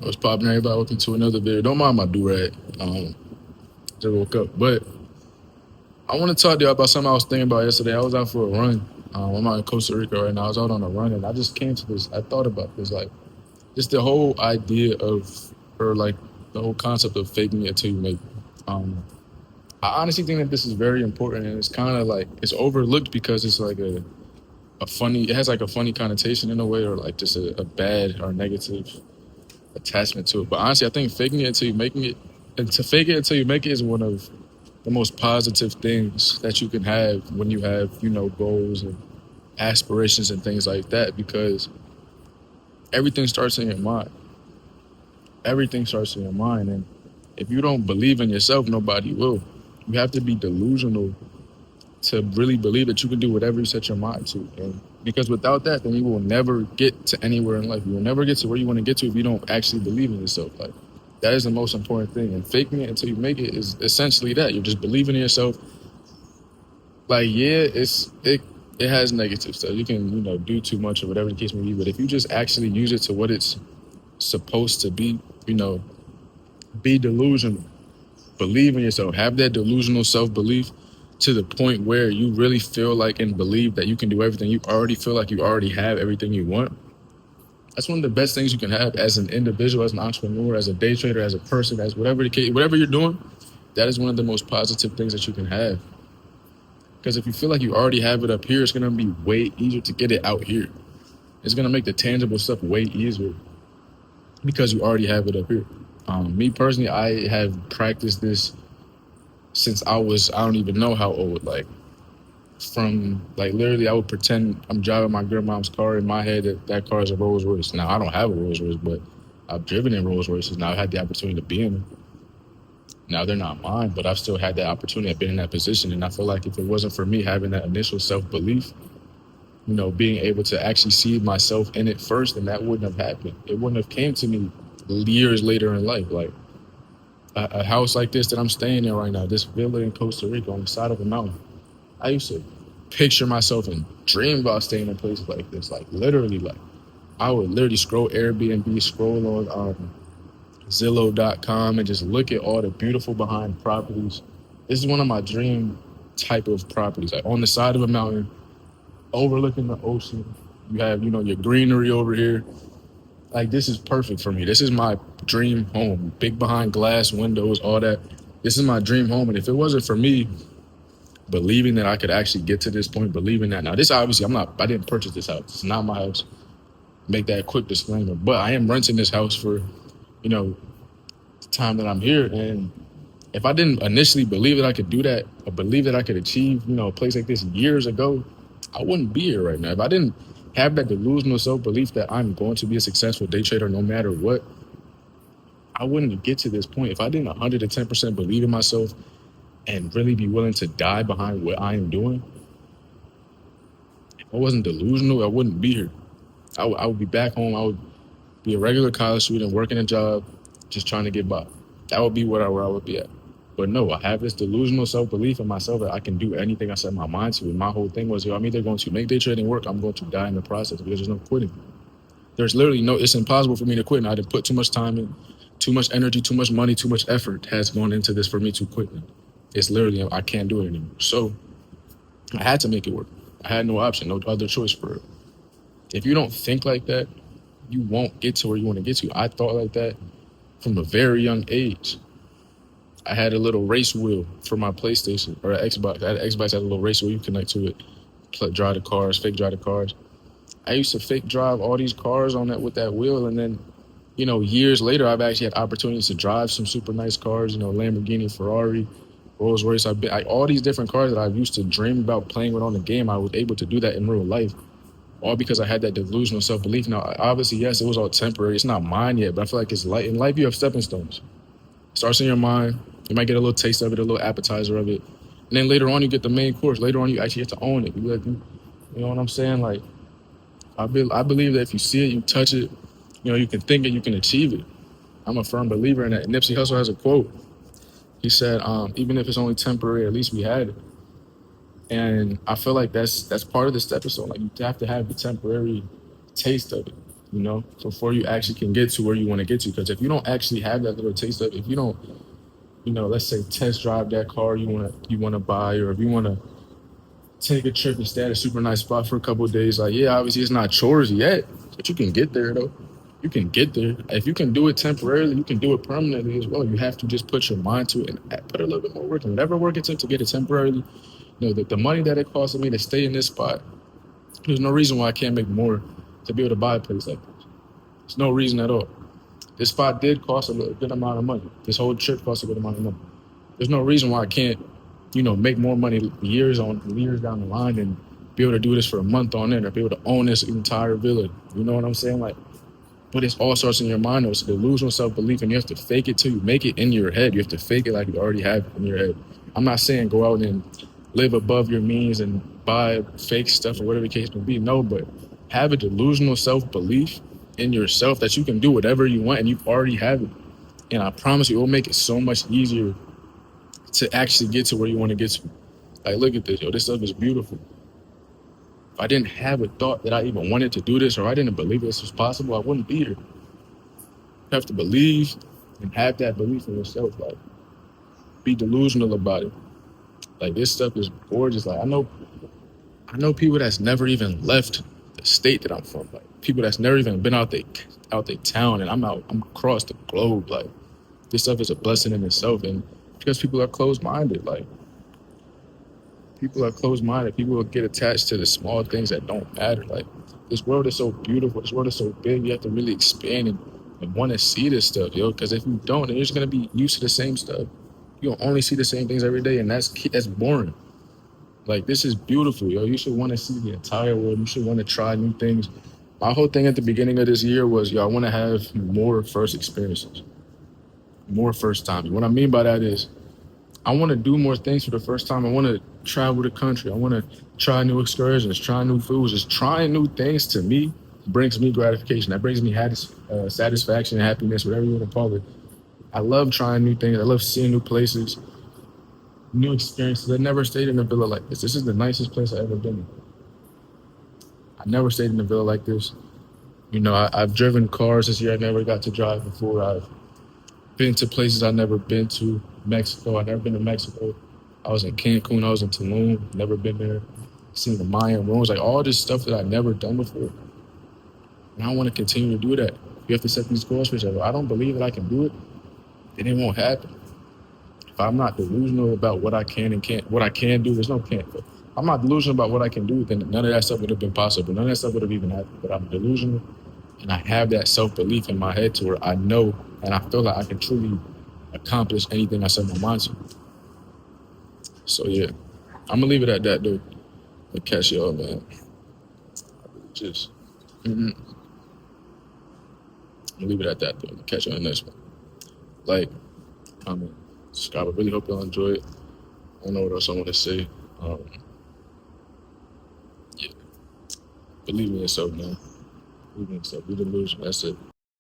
I was popping everybody. Welcome to another video. Don't mind my do-rag. Just woke up. But I want to talk to you about something I was thinking about yesterday. I was out for a run. I'm out in Costa Rica right now. I was out on a run and I just came to this. I thought about this, like, just the whole idea of, or like the whole concept of faking it till you make it. I honestly think that this is very important and it's kind of like, it's overlooked because it's like a funny, it has like a funny connotation in a way, or like just a bad or negative attachment to it. But honestly, I think faking it until you making it, and to fake it until you make it is one of the most positive things that you can have when you have, goals and aspirations and things like that, because everything starts in your mind. Everything starts in your mind. And if you don't believe in yourself, nobody will. You have to be delusional to really believe that you can do whatever you set your mind to. And because without that, then you will never get to anywhere in life. You will never get to where you want to get to if you don't actually believe in yourself. Like, that is the most important thing. And faking it until you make it is essentially that. You're just believing in yourself. Like, yeah, it has negative stuff. You can, do too much or whatever the case may be. But if you just actually use it to what it's supposed to be, be delusional. Believe in yourself. Have that delusional self-belief to the point where you really feel like and believe that you can do everything. You already feel like you already have everything you want. That's one of the best things you can have as an individual, as an entrepreneur, as a day trader, as a person, as whatever the case, whatever you're doing. That is one of the most positive things that you can have. Because if you feel like you already have it up here, it's going to be way easier to get it out here. It's going to make the tangible stuff way easier because you already have it up here. Me personally, I have practiced this since I don't even know how old, like from like literally I would pretend I'm driving my grandma's car in my head that car is a Rolls Royce. Now I don't have a Rolls Royce, but I've driven in Rolls Royces. Now I've had the opportunity to be in them. Now they're not mine, but I've still had that opportunity. I've been in that position. And I feel like if it wasn't for me having that initial self-belief, being able to actually see myself in it first, then that wouldn't have happened. It wouldn't have came to me years later in life. Like a house like this that I'm staying in right now, this villa in Costa Rica on the side of a mountain. I used to picture myself and dream about staying in places like this. Like literally, like I would literally scroll Airbnb, scroll on Zillow.com and just look at all the beautiful behind properties. This is one of my dream type of properties, like on the side of a mountain, overlooking the ocean. You have, your greenery over here. Like, this is perfect for me. This is my dream home. Big behind glass windows, all that. This is my dream home. And if it wasn't for me believing that I could actually get to this point, believing that now, this obviously I didn't purchase this house. It's not my house. Make that quick disclaimer. But I am renting this house for, the time that I'm here. And if I didn't initially believe that I could do that, or believe that I could achieve, a place like this years ago, I wouldn't be here right now. If I didn't have that delusional self-belief that I'm going to be a successful day trader no matter what, I wouldn't get to this point. If I didn't 110% believe in myself and really be willing to die behind what I am doing, if I wasn't delusional, I wouldn't be here. I would be back home. I would be a regular college student working a job, just trying to get by. That would be where I would be at. But no, I have this delusional self-belief in myself that I can do anything I set my mind to. And my whole thing was, I'm either going to make day trading work, I'm going to die in the process because there's no quitting. There's literally it's impossible for me to quit. And I didn't put too much time in, too much energy, too much money, too much effort has gone into this for me to quit. It's literally, I can't do it anymore. So I had to make it work. I had no option, no other choice for it. If you don't think like that, you won't get to where you want to get to. I thought like that from a very young age. I had a little race wheel for my PlayStation or Xbox. I had an Xbox, had a little race wheel you connect to it, drive the cars, fake drive the cars. I used to fake drive all these cars on that with that wheel, and then, years later, I've actually had opportunities to drive some super nice cars. Lamborghini, Ferrari, Rolls Royce. All these different cars that I used to dream about playing with on the game. I was able to do that in real life, all because I had that delusional self-belief. Now, obviously, yes, it was all temporary. It's not mine yet, but I feel like it's light. In life, you have stepping stones. It starts in your mind. You might get a little taste of it, a little appetizer of it. And then later on, you get the main course. Later on, you actually get to own it. You know what I'm saying? Like, I believe that if you see it, you touch it, you can think it, you can achieve it. I'm a firm believer in that. And Nipsey Hussle has a quote. He said, even if it's only temporary, at least we had it. And I feel like that's part of this episode. Like, you have to have the temporary taste of it. you know, before you actually can get to where you want to get to. Because if you don't actually have that little taste of, if you don't, you know, let's say test drive that car you want to buy, or if you want to take a trip and stay at a super nice spot for a couple of days, like yeah, obviously it's not chores yet, but you can get there though. You can get there. If you can do it temporarily, you can do it permanently as well. You have to just put your mind to it and put a little bit more work in. Whatever work it took to get it temporarily, you know, the money that it costed me to stay in this spot, there's no reason why I can't make more to be able to buy a place like this. There's no reason at all. This spot did cost a good amount of money. This whole trip cost a good amount of money. There's no reason why I can't, you know, make more money years down the line and be able to do this for a month on end, or be able to own this entire villa. You know what I'm saying? Like, but it's all starts in your mind though. It's a delusional self-belief, and you have to fake it till you make it in your head. You have to fake it like you already have it in your head. I'm not saying go out and live above your means and buy fake stuff or whatever the case may be. No, but have a delusional self-belief in yourself that you can do whatever you want and you already have it. And I promise you, it will make it so much easier to actually get to where you want to get to. Like, look at this, yo. This stuff is beautiful. If I didn't have a thought that I even wanted to do this, or I didn't believe this was possible, I wouldn't be here. You have to believe and have that belief in yourself. Like, be delusional about it. Like, this stuff is gorgeous. Like, I know people that's never even left the state that I'm from. Like, people that's never even been out their town, and I'm across the globe. Like, this stuff is a blessing in itself, and because people are closed-minded, like. People are closed-minded. People will get attached to the small things that don't matter. Like, this world is so beautiful. This world is so big. You have to really expand and want to see this stuff, yo. Because if you don't, then you're just going to be used to the same stuff. You'll only see the same things every day, and that's boring. Like, this is beautiful, yo. You should want to see the entire world. You should want to try new things. My whole thing at the beginning of this year was, yo, I want to have more first experiences, more first time. What I mean by that is, I want to do more things for the first time. I want to travel the country. I want to try new excursions, try new foods. Just trying new things to me brings me gratification. That brings me satisfaction, happiness, whatever you want to call it. I love trying new things. I love seeing new places, new experiences. I never stayed in a villa like this. This is the nicest place I've ever been in. I never stayed in a villa like this. You know, I've driven cars this year I never got to drive before. I've been to places I've never been to. Mexico, I've never been to Mexico. I was in Cancun, I was in Tulum, never been there. Seen the Mayan ruins, like all this stuff that I've never done before. And I want to continue to do that. You have to set these goals for yourself. If I don't believe that I can do it, then it won't happen. If I'm not delusional about what I can and can't, what I can do, there's no can't. But I'm not delusional about what I can do, then none of that stuff would have been possible. None of that stuff would have even happened. But I'm delusional, and I have that self-belief in my head to where I know and I feel like I can truly accomplish anything I set my mind to. So yeah, I'm gonna leave it at that, dude. I'll catch y'all, man. Just, I'm gonna leave it at that, dude. I'll catch y'all in the next one. Like, comment, subscribe. I really hope y'all enjoy it. I don't know what else I want to say. Yeah, believe in yourself, man. Believe in yourself. Be delusional. That's it.